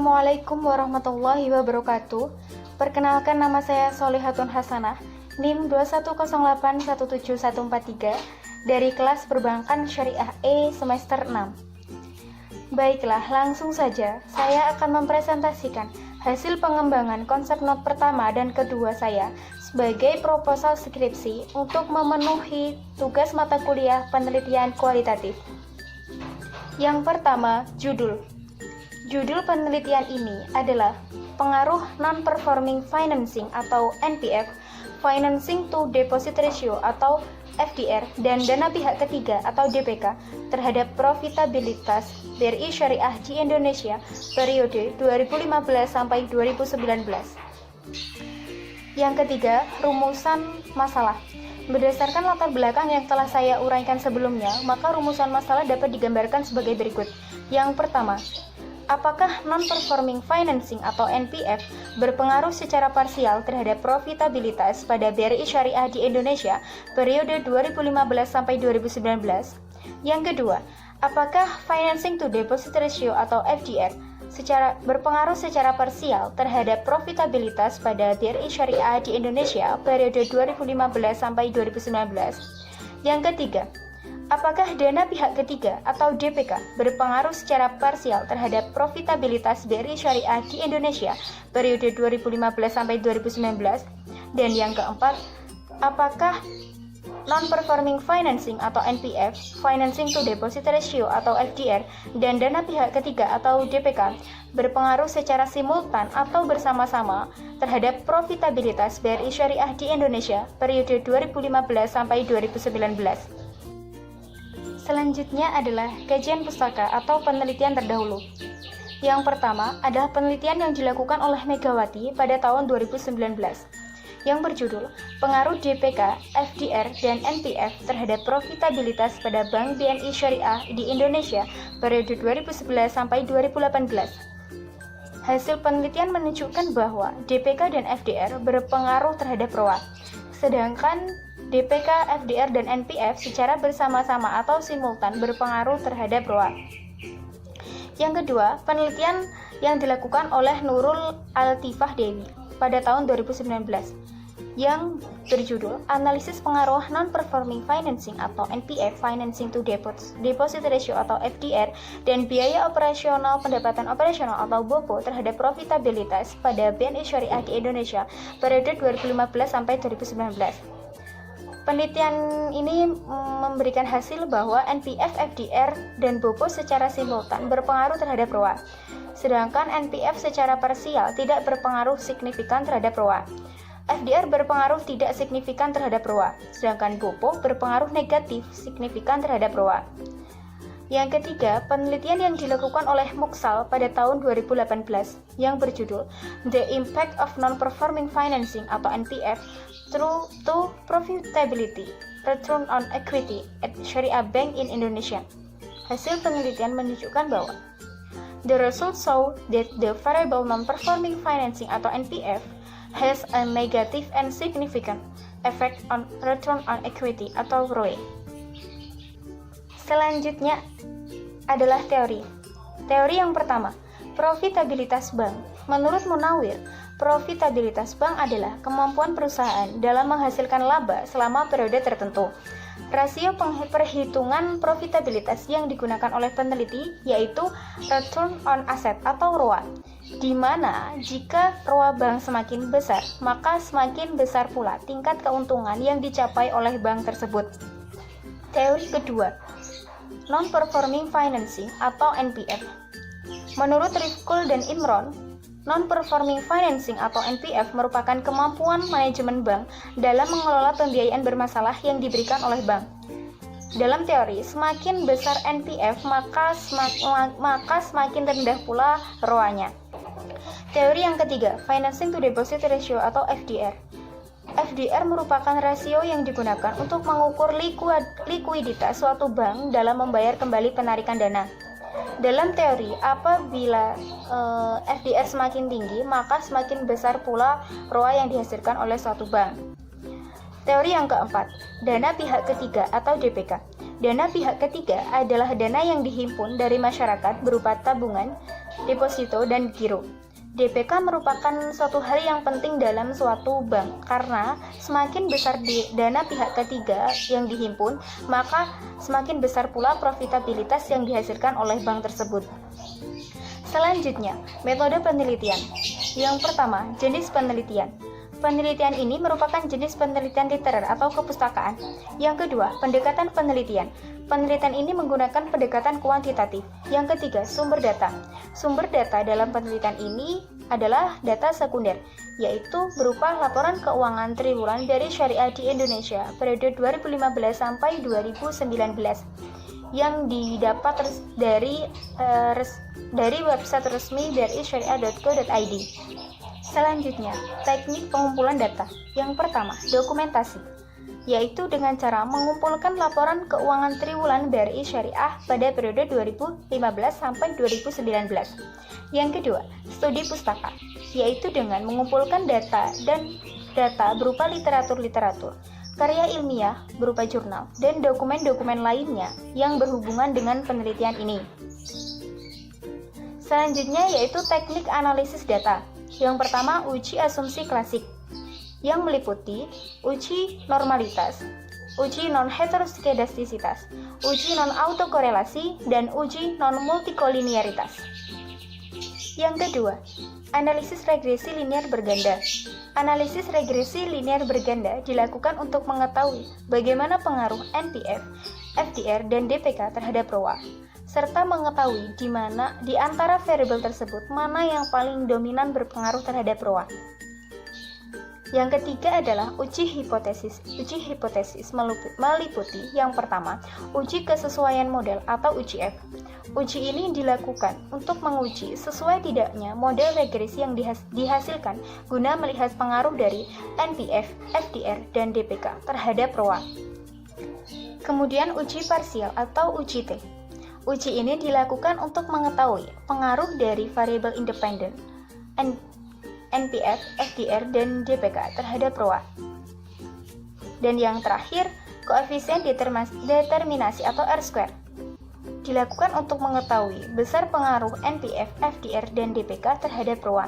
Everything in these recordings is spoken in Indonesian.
Assalamualaikum warahmatullahi wabarakatuh. Perkenalkan, nama saya Solihatun Hasanah, NIM 210817143 dari kelas Perbankan Syariah E semester 6. Baiklah, langsung saja saya akan mempresentasikan hasil pengembangan konsep not pertama dan kedua saya sebagai proposal skripsi untuk memenuhi tugas mata kuliah penelitian kualitatif. Yang pertama, judul penelitian ini adalah pengaruh non-performing financing atau NPF, financing to deposit ratio atau FDR, dan dana pihak ketiga atau DPK terhadap profitabilitas BRI Syariah di Indonesia periode 2015 sampai 2019. Yang ketiga, rumusan masalah. Berdasarkan latar belakang yang telah saya uraikan sebelumnya, maka rumusan masalah dapat digambarkan sebagai berikut. Yang pertama, apakah non-performing financing atau NPF berpengaruh secara parsial terhadap profitabilitas pada BRI Syariah di Indonesia periode 2015 sampai 2019? Yang kedua, apakah financing to deposit ratio atau FDR berpengaruh secara parsial terhadap profitabilitas pada BRI Syariah di Indonesia periode 2015 sampai 2019? Yang ketiga, apakah dana pihak ketiga atau DPK berpengaruh secara parsial terhadap profitabilitas BRI Syariah di Indonesia periode 2015 sampai 2019? Dan yang keempat, apakah non-performing financing atau NPF, financing to deposit ratio atau FDR, dan dana pihak ketiga atau DPK berpengaruh secara simultan atau bersama-sama terhadap profitabilitas BRI Syariah di Indonesia periode 2015 sampai 2019? Selanjutnya adalah kajian pustaka atau penelitian terdahulu. Yang pertama adalah penelitian yang dilakukan oleh Megawati pada tahun 2019 yang berjudul Pengaruh DPK, FDR, dan NPF terhadap profitabilitas pada Bank BNI Syariah di Indonesia periode 2011 sampai 2018. Hasil penelitian menunjukkan bahwa DPK dan FDR berpengaruh terhadap ROA, sedangkan DPK, FDR, dan NPF secara bersama-sama atau simultan berpengaruh terhadap ROA. Yang kedua, penelitian yang dilakukan oleh Nurul Altifah Dewi pada tahun 2019 yang berjudul Analisis Pengaruh Non-Performing Financing atau NPF, Financing to Deposit Ratio atau FDR, dan Biaya Operasional Pendapatan Operasional atau BOPO terhadap profitabilitas pada BNI Syariah di Indonesia periode 2015 sampai 2019. Penelitian ini memberikan hasil bahwa NPF, FDR, dan BOPO secara simultan berpengaruh terhadap ROA, sedangkan NPF secara parsial tidak berpengaruh signifikan terhadap ROA. FDR berpengaruh tidak signifikan terhadap ROA, sedangkan BOPO berpengaruh negatif signifikan terhadap ROA. Yang ketiga, penelitian yang dilakukan oleh Muksal pada tahun 2018 yang berjudul The Impact of Non-Performing Financing atau NPF to Profitability, Return on Equity at Syariah Bank in Indonesia. Hasil penelitian menunjukkan bahwa the results show that the variable non-performing financing atau NPF has a negative and significant effect on return on equity atau ROE. Selanjutnya adalah teori. Teori yang pertama, profitabilitas bank. Menurut Munawir, profitabilitas bank adalah kemampuan perusahaan dalam menghasilkan laba selama periode tertentu. Rasio perhitungan profitabilitas yang digunakan oleh peneliti yaitu return on asset atau ROA, di mana jika ROA bank semakin besar, maka semakin besar pula tingkat keuntungan yang dicapai oleh bank tersebut. Teori kedua, non-performing financing atau NPF. Menurut Rifkul dan Imron, non-performing financing atau NPF merupakan kemampuan manajemen bank dalam mengelola pembiayaan bermasalah yang diberikan oleh bank. Dalam teori, semakin besar NPF maka semakin rendah pula ROA-nya. Teori yang ketiga, financing to deposit ratio atau FDR. FDR merupakan rasio yang digunakan untuk mengukur likuiditas suatu bank dalam membayar kembali penarikan dana. Dalam teori, apabila FDR semakin tinggi, maka semakin besar pula ROA yang dihasilkan oleh suatu bank. Teori yang keempat, dana pihak ketiga atau DPK. Dana pihak ketiga adalah dana yang dihimpun dari masyarakat berupa tabungan, deposito, dan giro. DPK merupakan suatu hal yang penting dalam suatu bank karena semakin besar dana pihak ketiga yang dihimpun, maka semakin besar pula profitabilitas yang dihasilkan oleh bank tersebut. Selanjutnya, metode penelitian. Yang pertama, jenis penelitian. Penelitian ini merupakan jenis penelitian literer atau kepustakaan. Yang kedua, pendekatan penelitian. Penelitian ini menggunakan pendekatan kuantitatif. Yang ketiga, sumber data. Sumber data dalam penelitian ini adalah data sekunder, yaitu berupa laporan keuangan triwulan dari syariah di Indonesia periode 2015 sampai 2019 yang didapat dari website resmi BRI syariah.co.id. Selanjutnya, teknik pengumpulan data. Yang pertama, dokumentasi, yaitu dengan cara mengumpulkan laporan keuangan triwulan BRI Syariah pada periode 2015 sampai 2019. Yang kedua, studi pustaka, yaitu dengan mengumpulkan data berupa literatur-literatur, karya ilmiah berupa jurnal, dan dokumen-dokumen lainnya yang berhubungan dengan penelitian ini. Selanjutnya yaitu teknik analisis data. Yang pertama, uji asumsi klasik, yang meliputi uji normalitas, uji non-heteroskedastisitas, uji non-autokorelasi, dan uji non-multikolinearitas. Yang kedua, analisis regresi linear berganda. Analisis regresi linear berganda dilakukan untuk mengetahui bagaimana pengaruh NPF, FDR, dan DPK terhadap ROA, serta mengetahui di antara variabel tersebut mana yang paling dominan berpengaruh terhadap ROA. Yang ketiga adalah uji hipotesis. Uji hipotesis meliputi yang pertama, uji kesesuaian model atau uji F. Uji ini dilakukan untuk menguji sesuai tidaknya model regresi yang dihasilkan guna melihat pengaruh dari NPF, FDR, dan DPK terhadap ROA. Kemudian uji parsial atau uji T. Uji ini dilakukan untuk mengetahui pengaruh dari variabel independen NPF, FDR, dan DPK terhadap ROA. Dan yang terakhir, koefisien determinasi atau R-square dilakukan untuk mengetahui besar pengaruh NPF, FDR, dan DPK terhadap ROA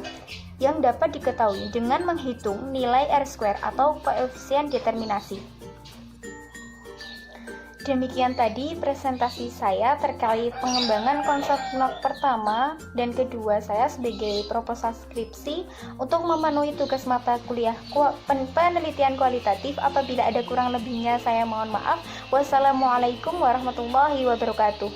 yang dapat diketahui dengan menghitung nilai R-square atau koefisien determinasi. Demikian tadi presentasi saya terkait pengembangan konsep not pertama dan kedua saya sebagai proposal skripsi untuk memenuhi tugas mata kuliah penelitian kualitatif. Apabila ada kurang lebihnya saya mohon maaf. Wassalamualaikum warahmatullahi wabarakatuh.